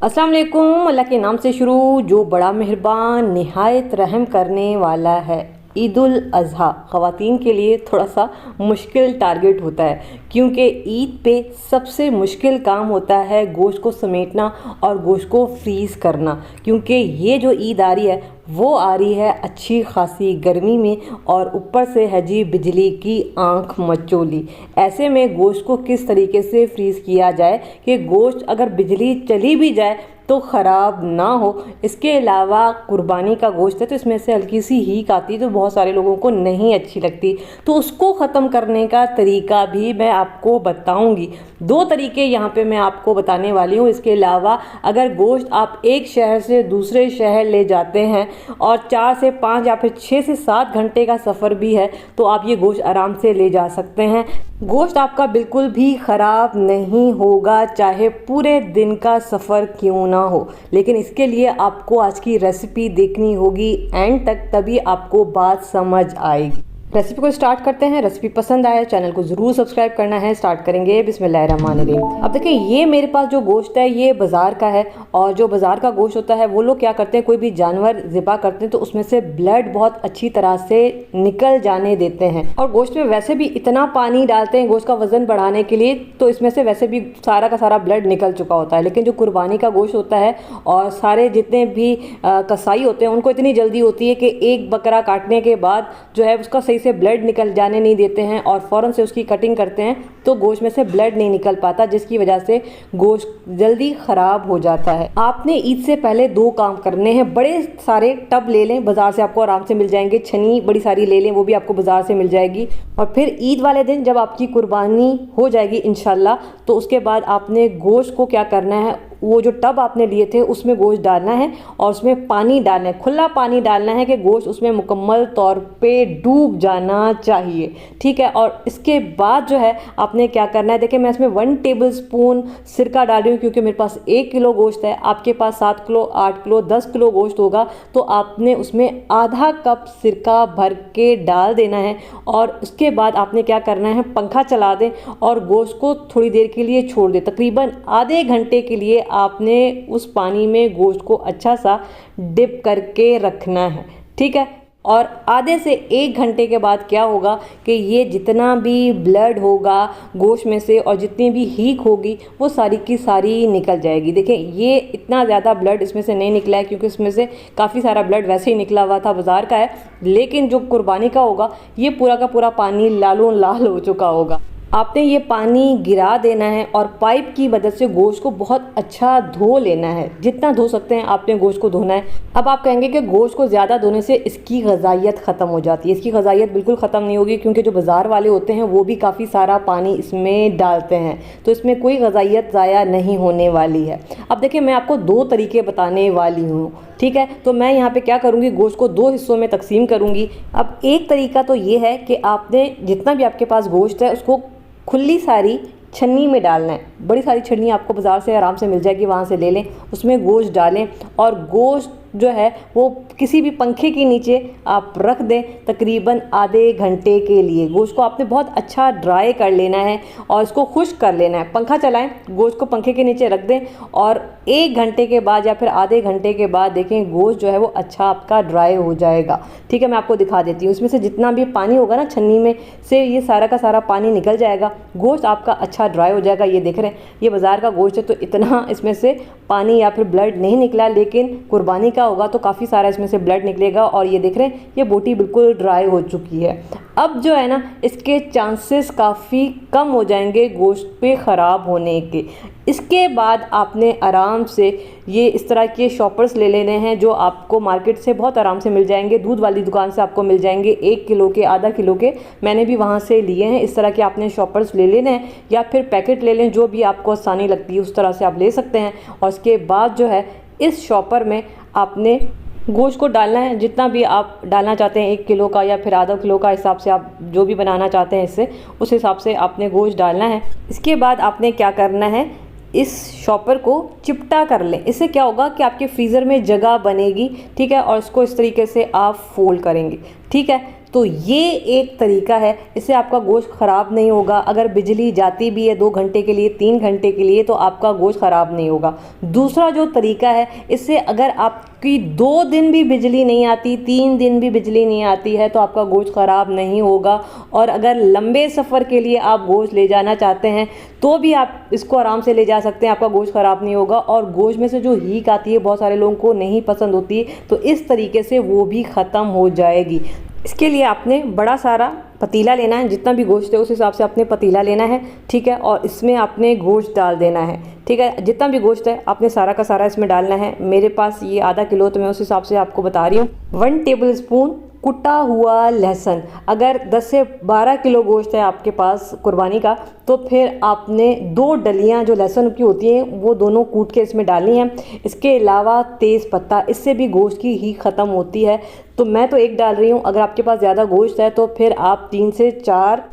अस्सलाम वालेकुम। अल्लाह के नाम से शुरू जो बड़ा मेहरबान निहायत रहम करने वाला है। ईद उल अज़हा ख़वातीन के लिए थोड़ा सा मुश्किल टारगेट होता है, क्योंकि ईद पे सबसे मुश्किल काम होता है गोश्त को समेटना और गोश्त को फ्रीज़ करना, क्योंकि ये जो ईद आ रही है वो आ रही है अच्छी खासी गर्मी में और ऊपर से है जी बिजली की आंख मचोली। ऐसे में गोश्त को किस तरीके से फ्रीज़ किया जाए कि गोश्त अगर बिजली चली भी जाए तो ख़राब ना हो। इसके अलावा कुर्बानी का गोश्त है तो इसमें से हल्की सी हीक आती है तो बहुत सारे लोगों को नहीं अच्छी लगती, तो उसको ख़त्म करने का तरीका भी मैं आपको बताऊंगी। दो तरीके यहाँ पे मैं आपको बताने वाली हूँ। इसके अलावा अगर गोश्त आप एक शहर से दूसरे शहर ले जाते हैं और 4 से 5 या फिर 6 से 7 घंटे का सफ़र भी है तो आप ये गोश्त आराम से ले जा सकते हैं। गोश्त आपका बिल्कुल भी ख़राब नहीं होगा, चाहे पूरे दिन का सफ़र क्यों ना हो। लेकिन इसके लिए आपको आज की रेसिपी देखनी होगी एंड तक, तभी आपको बात समझ आएगी। रेसिपी को स्टार्ट करते हैं। रेसिपी पसंद आए चैनल को ज़रूर सब्सक्राइब करना है। स्टार्ट करेंगे बिस्मिल्लाहिर्रहमानिर्रहीम। अब देखिए, ये मेरे पास जो गोश्त है ये बाज़ार का है, और जो बाज़ार का गोश्त होता है वो लोग क्या करते हैं, कोई भी जानवर ज़िबा करते हैं तो उसमें से ब्लड बहुत अच्छी तरह से निकल जाने देते हैं। और गोश्त में वैसे भी इतना पानी डालते हैं गोश्त का वज़न बढ़ाने के लिए, तो इसमें से वैसे भी सारा का सारा ब्लड निकल चुका होता है। लेकिन जो कुर्बानी का गोश्त होता है और सारे जितने भी कसाई होते हैं उनको इतनी जल्दी होती है कि एक बकरा काटने के बाद जो है उसका सही से ब्लड निकल जाने नहीं देते हैं और फ़ौरन से उसकी कटिंग करते हैं, तो गोश्त में से ब्लड नहीं निकल पाता, जिसकी वजह से गोश्त जल्दी ख़राब हो जाता है। आपने ईद से पहले 2 काम करने हैं। बड़े सारे टब ले लें, बाज़ार से आपको आराम से मिल जाएंगे। छनी बड़ी सारी ले लें, वो भी आपको बाज़ार से मिल जाएगी। और फिर ईद वाले दिन जब आपकी कुर्बानी हो जाएगी इंशाल्लाह, तो उसके बाद आपने गोश्त को क्या करना है, वो जो टब आपने लिए थे उसमें गोश्त डालना है और उसमें पानी डालना है, खुला पानी डालना है कि गोश्त उसमें मुकम्मल तौर पे डूब जाना चाहिए। ठीक है। और इसके बाद जो है आपने क्या करना है, देखिए मैं इसमें 1 टेबलस्पून सिरका डाल रही हूँ, क्योंकि मेरे पास 1 किलो गोश्त है। आपके पास 7 किलो, 8 किलो, 10 किलो गोश्त होगा तो आपने उसमें आधा कप सिरका भर के डाल देना है। और उसके बाद आपने क्या करना है, पंखा चला दें और गोश्त को थोड़ी देर के लिए छोड़ दें। तकरीबन आधे घंटे के लिए आपने उस पानी में गोश्त को अच्छा सा डिप करके रखना है। ठीक है। और आधे से 1 घंटे के बाद क्या होगा कि ये जितना भी ब्लड होगा गोश्त में से और जितनी भी हीक होगी वो सारी की सारी निकल जाएगी। देखें, ये इतना ज़्यादा ब्लड इसमें से नहीं निकला है, क्योंकि इसमें से काफ़ी सारा ब्लड वैसे ही निकला हुआ था, बाज़ार का है। लेकिन जो कुर्बानी का होगा ये पूरा का पूरा पानी लालो लाल हो चुका होगा। आपने ये पानी गिरा देना है और पाइप की मदद से गोश्त को बहुत अच्छा धो लेना है। जितना धो सकते हैं आपने गोश्त को धोना है। अब आप कहेंगे कि गोश्त को ज़्यादा धोने से इसकी ग़ज़ाइयत ख़त्म हो जाती है। इसकी ग़ज़ाइयत बिल्कुल ख़त्म नहीं होगी, क्योंकि जो बाज़ार वाले होते हैं वो भी काफ़ी सारा पानी इसमें डालते हैं, तो इसमें कोई ग़ज़ाइयत ज़ाया नहीं होने वाली है। अब देखिए, मैं आपको 2 तरीके बताने वाली हूँ। ठीक है। तो मैं यहाँ पे क्या करूँगी, गोश्त को 2 हिस्सों में तकसीम करूँगी। अब एक तरीका तो ये है कि आपने जितना भी आपके पास गोश्त है उसको खुली सारी छन्नी में डालना है। बड़ी सारी छन्नी आपको बाज़ार से आराम से मिल जाएगी, वहाँ से ले लें। उसमें गोश्त डालें और गोश्त जो है वो किसी भी पंखे के नीचे आप रख दें तकरीबन आधे घंटे के लिए। गोश्त को आपने बहुत अच्छा ड्राई कर लेना है और इसको खुश्क कर लेना है। पंखा चलाएं, गोश्त को पंखे के नीचे रख दें और 1 घंटे के बाद या फिर आधे घंटे के बाद देखें गोश्त जो है वो अच्छा आपका ड्राई हो जाएगा। ठीक है। मैं आपको दिखा देती हूँ। इसमें से जितना भी पानी होगा ना छन्नी में से, ये सारा का सारा पानी निकल जाएगा, गोश्त आपका अच्छा ड्राई हो जाएगा। ये देख रहे हैं, ये बाज़ार का गोश्त है तो इतना इसमें से पानी या फिर ब्लड नहीं निकला, लेकिन कुर्बानी होगा तो काफ़ी सारा इसमें से ब्लड निकलेगा। और ये देख रहे हैं, ये बोटी बिल्कुल ड्राई हो चुकी है। अब जो है ना, इसके चांसेस काफ़ी कम हो जाएंगे गोश्त पे ख़राब होने के। इसके बाद आपने आराम से ये इस तरह के शॉपर्स ले लेने हैं, जो आपको मार्केट से बहुत आराम से मिल जाएंगे। दूध वाली दुकान से आपको मिल जाएंगे 1 किलो के, आधा किलो के, मैंने भी वहाँ से लिए हैं। इस तरह के आपने शॉपर्स ले लेने हैं या फिर पैकेट ले लें, जो भी आपको आसानी लगती है उस तरह से आप ले सकते हैं। और उसके बाद जो है इस शॉपर में आपने गोश्त को डालना है, जितना भी आप डालना चाहते हैं, 1 किलो का या फिर आधा किलो का हिसाब से आप जो भी बनाना चाहते हैं इससे, उस हिसाब से आपने गोश्त डालना है। इसके बाद आपने क्या करना है, इस शॉपर को चिपटा कर लें। इससे क्या होगा कि आपके फ्रीज़र में जगह बनेगी। ठीक है। और इसको इस तरीके से आप फोल्ड करेंगे। ठीक है। तो ये एक तरीका है, इससे आपका गोश्त ख़राब नहीं होगा। अगर बिजली जाती भी है 2 घंटे के लिए, 3 घंटे के लिए, तो आपका गोश्त ख़राब नहीं होगा। दूसरा जो तरीका है, इससे अगर आपकी 2 दिन भी बिजली नहीं आती, 3 दिन भी बिजली नहीं आती है, तो आपका गोश्त ख़राब नहीं होगा। और अगर लंबे सफ़र के लिए आप गोश्त ले जाना चाहते हैं तो भी आप इसको आराम से ले जा सकते हैं, आपका गोश्त ख़राब नहीं होगा। और गोश्त में से जो हीक आती है बहुत सारे लोगों को नहीं पसंद होती, तो इस तरीके से वो भी ख़त्म हो जाएगी। इसके लिए आपने बड़ा सारा पतीला लेना है, जितना भी गोश्त है उस हिसाब से आपने पतीला लेना है, ठीक है। और इसमें आपने गोश्त डाल देना है, ठीक है। जितना भी गोश्त है आपने सारा का सारा इसमें डालना है। मेरे पास ये आधा किलो, तो मैं उस हिसाब से आपको बता रही हूँ। 1 टेबल स्पून कुटा हुआ लहसुन। अगर 10 से 12 किलो गोश्त है आपके पास कुर्बानी का, तो फिर आपने 2 डलियां जो लहसुन की होती हैं वो दोनों कूट के इसमें डालनी है। इसके अलावा तेज़ पत्ता, इससे भी गोश्त की हीट ख़त्म होती है, तो मैं तो 1 डाल रही हूँ। अगर आपके पास ज़्यादा गोश्त है तो फिर आप 3 से 4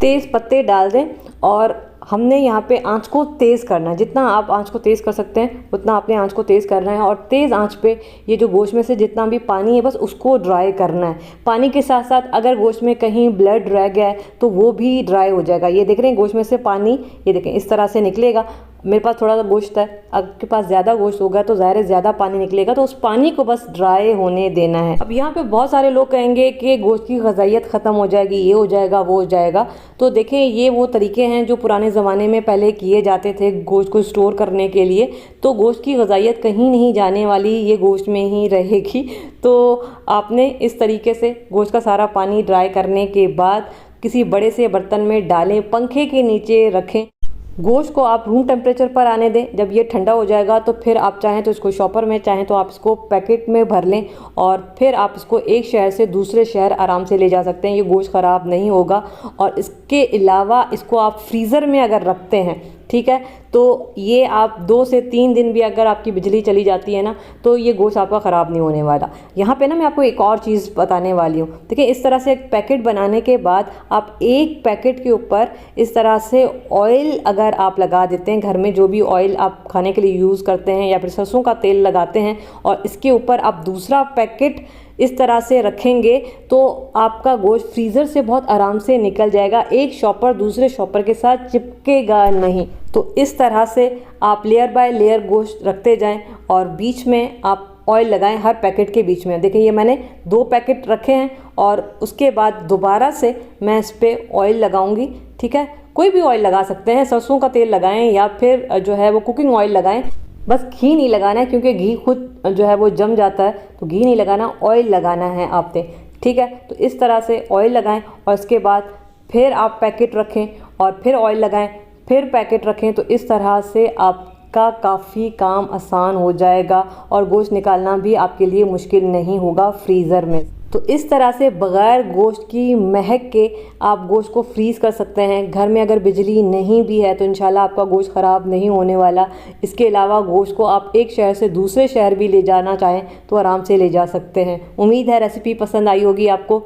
तेज़ पत्ते डाल दें। और हमने यहाँ पे आंच को तेज़ करना है, जितना आप आंच को तेज़ कर सकते हैं उतना आपने आंच को तेज़ करना है। और तेज़ आंच पे ये जो गोश्त में से जितना भी पानी है बस उसको ड्राई करना है। पानी के साथ साथ अगर गोश्त में कहीं ब्लड रह गया है तो वो भी ड्राई हो जाएगा। ये देख रहे हैं गोश्त में से पानी, ये देखें इस तरह से निकलेगा। मेरे पास थोड़ा सा गोश्त है, आपके पास ज़्यादा गोश्त होगा तो ज़ाहिर है ज़्यादा पानी निकलेगा, तो उस पानी को बस ड्राई होने देना है। अब यहाँ पे बहुत सारे लोग कहेंगे कि गोश्त की ग़ज़ाइयत ख़त्म हो जाएगी, ये हो जाएगा, वो हो जाएगा। तो देखें ये वो तरीके हैं जो पुराने ज़माने में पहले किए जाते थे गोश्त को स्टोर करने के लिए। तो गोश्त की ग़ज़ाइयत कहीं नहीं जाने वाली, ये गोश्त में ही रहेगी। तो आपने इस तरीके से गोश्त का सारा पानी ड्राई करने के बाद किसी बड़े से बर्तन में डालें, पंखे के नीचे रखें। गोश्त को आप रूम टेम्परेचर पर आने दें। जब ये ठंडा हो जाएगा तो फिर आप चाहें तो इसको शॉपर में, चाहें तो आप इसको पैकेट में भर लें और फिर आप इसको एक शहर से दूसरे शहर आराम से ले जा सकते हैं। ये गोश्त ख़राब नहीं होगा। और इसके अलावा इसको आप फ्रीज़र में अगर रखते हैं, ठीक है, तो ये आप 2 से 3 दिन भी अगर आपकी बिजली चली जाती है ना, तो ये गोश्त आपका ख़राब नहीं होने वाला। यहाँ पे ना मैं आपको एक और चीज़ बताने वाली हूँ। देखिए इस तरह से एक पैकेट बनाने के बाद आप एक पैकेट के ऊपर इस तरह से ऑयल अगर आप लगा देते हैं, घर में जो भी ऑयल आप खाने के लिए यूज़ करते हैं या फिर सरसों का तेल लगाते हैं, और इसके ऊपर आप दूसरा पैकेट इस तरह से रखेंगे, तो आपका गोश्त फ्रीज़र से बहुत आराम से निकल जाएगा। एक शॉपर दूसरे शॉपर के साथ चिपकेगा नहीं। तो इस तरह से आप लेयर बाय लेयर गोश्त रखते जाएं और बीच में आप ऑयल लगाएं हर पैकेट के बीच में। देखिए ये मैंने 2 पैकेट रखे हैं और उसके बाद दोबारा से मैं इस पर ऑयल लगाऊंगी, ठीक है। कोई भी ऑयल लगा सकते हैं, सरसों का तेल लगाएं या फिर जो है वो कुकिंग ऑयल लगाएं। बस घी नहीं लगाना है क्योंकि घी खुद जो है वो जम जाता है, तो घी नहीं लगाना, ऑयल लगाना है आपने, ठीक है। तो इस तरह से ऑयल लगाएं और इसके बाद फिर आप पैकेट रखें और फिर ऑयल लगाएं, फिर पैकेट रखें। तो इस तरह से आपका काफ़ी काम आसान हो जाएगा और गोश्त निकालना भी आपके लिए मुश्किल नहीं होगा फ्रीज़र में। तो इस तरह से बग़ैर गोश्त की महक के आप गोश्त को फ्रीज़ कर सकते हैं। घर में अगर बिजली नहीं भी है तो इंशाल्लाह आपका गोश्त ख़राब नहीं होने वाला। इसके अलावा गोश्त को आप एक शहर से दूसरे शहर भी ले जाना चाहें तो आराम से ले जा सकते हैं। उम्मीद है रेसिपी पसंद आई होगी आपको।